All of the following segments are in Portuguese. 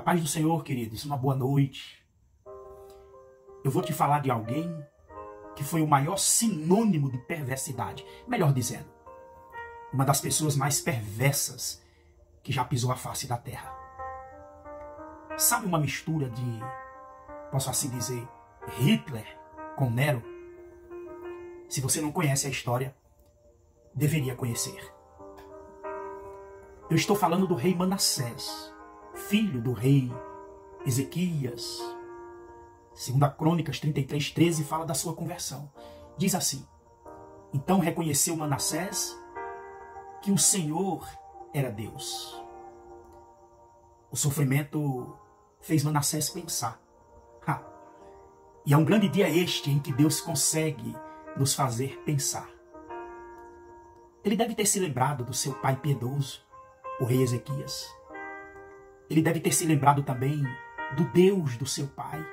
paz do Senhor, queridos, uma boa noite. Eu vou te falar de alguém que foi o maior sinônimo de perversidade. Melhor dizendo, uma das pessoas mais perversas que já pisou a face da terra. Sabe uma mistura de, posso assim dizer, Hitler com Nero? Se você não conhece a história, deveria conhecer. Eu estou falando do rei Manassés, filho do rei Ezequias. 2 Crônicas 33:13 fala da sua conversão. Diz assim: então reconheceu Manassés que o Senhor era Deus. O sofrimento fez Manassés pensar. E é um grande dia este em que Deus consegue nos fazer pensar. Ele deve ter se lembrado do seu pai piedoso, o rei Ezequias. Ele deve ter se lembrado também do Deus do seu pai.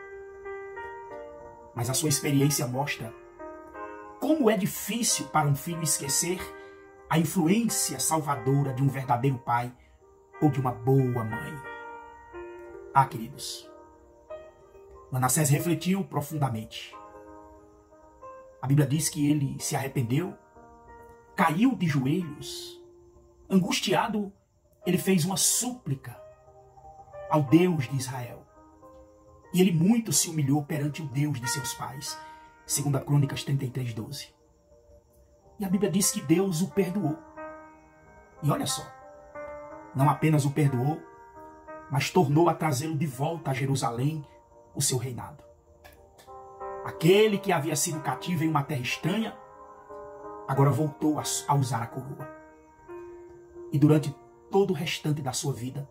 Mas a sua experiência mostra como é difícil para um filho esquecer a influência salvadora de um verdadeiro pai ou de uma boa mãe. Queridos, Manassés refletiu profundamente. A Bíblia diz que ele se arrependeu, caiu de joelhos, angustiado, ele fez uma súplica ao Deus de Israel. E ele muito se humilhou perante o Deus de seus pais. 2 Crônicas 33:12. E a Bíblia diz que Deus o perdoou. E olha só, não apenas o perdoou, mas tornou a trazê-lo de volta a Jerusalém, o seu reinado. Aquele que havia sido cativo em uma terra estranha, agora voltou a usar a coroa. E durante todo o restante da sua vida,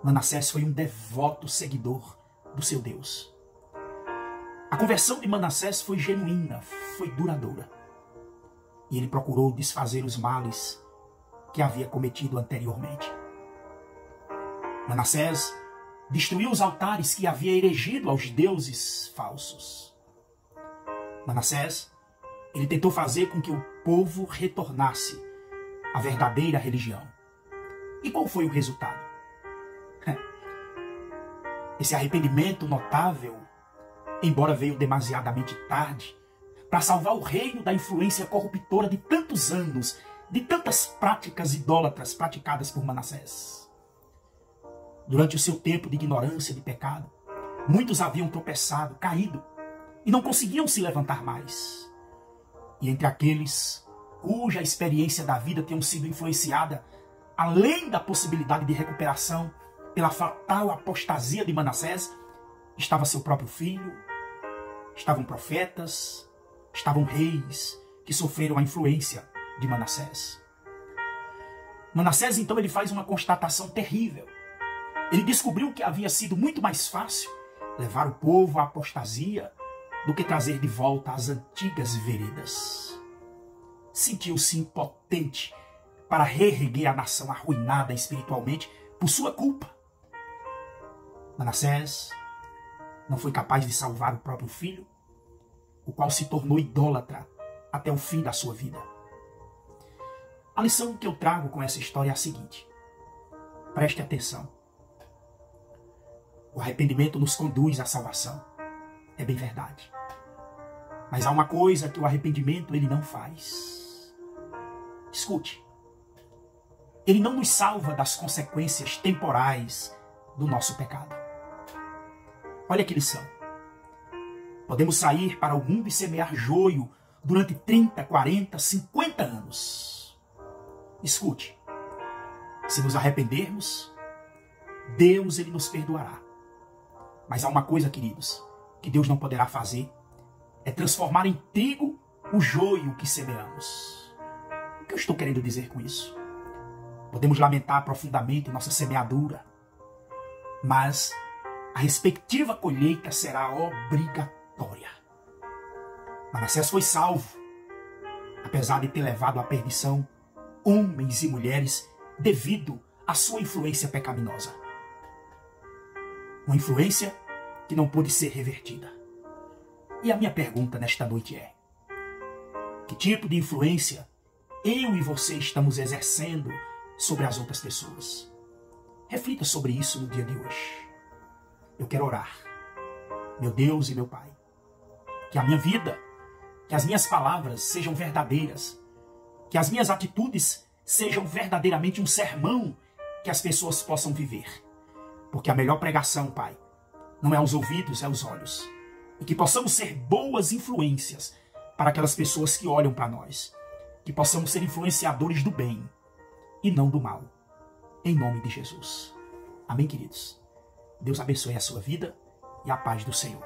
Manassés foi um devoto seguidor do seu Deus. A conversão de Manassés foi genuína, foi duradoura. E ele procurou desfazer os males que havia cometido anteriormente. Manassés destruiu os altares que havia erigido aos deuses falsos. Manassés, ele tentou fazer com que o povo retornasse à verdadeira religião. E qual foi o resultado? Esse arrependimento notável, embora veio demasiadamente tarde, para salvar o reino da influência corruptora de tantos anos, de tantas práticas idólatras praticadas por Manassés. Durante o seu tempo de ignorância, de pecado, muitos haviam tropeçado, caído, e não conseguiam se levantar mais. E entre aqueles cuja experiência da vida tinham sido influenciada, além da possibilidade de recuperação pela fatal apostasia de Manassés, estava seu próprio filho, estavam profetas, estavam reis que sofreram a influência de Manassés. Manassés, então, ele faz uma constatação terrível. Ele descobriu que havia sido muito mais fácil levar o povo à apostasia do que trazer de volta as antigas veredas. Sentiu-se impotente para reerguer a nação arruinada espiritualmente por sua culpa. Manassés não foi capaz de salvar o próprio filho, o qual se tornou idólatra até o fim da sua vida. A lição que eu trago com essa história é a seguinte: preste atenção. O arrependimento nos conduz à salvação. É bem verdade. Mas há uma coisa que o arrependimento ele não faz. Escute. Ele não nos salva das consequências temporais do nosso pecado. Olha que lição. Podemos sair para o mundo e semear joio durante 30, 40, 50 anos. Escute. Se nos arrependermos, Deus ele nos perdoará. Mas há uma coisa, queridos, que Deus não poderá fazer, é transformar em trigo o joio que semeamos. O que eu estou querendo dizer com isso? Podemos lamentar profundamente nossa semeadura, mas a respectiva colheita será obrigatória. Manassés foi salvo, apesar de ter levado à perdição homens e mulheres devido à sua influência pecaminosa. Uma influência que não pôde ser revertida. E a minha pergunta nesta noite é: que tipo de influência eu e você estamos exercendo sobre as outras pessoas? Reflita sobre isso no dia de hoje. eu quero orar. Meu Deus e meu Pai, que a minha vida, que as minhas palavras sejam verdadeiras, que as minhas atitudes sejam verdadeiramente um sermão que as pessoas possam viver. Porque a melhor pregação, Pai, não é aos ouvidos, é aos olhos. E que possamos ser boas influências para aquelas pessoas que olham para nós. Que possamos ser influenciadores do bem e não do mal. Em nome de Jesus. Amém, queridos? Deus abençoe a sua vida e a paz do Senhor.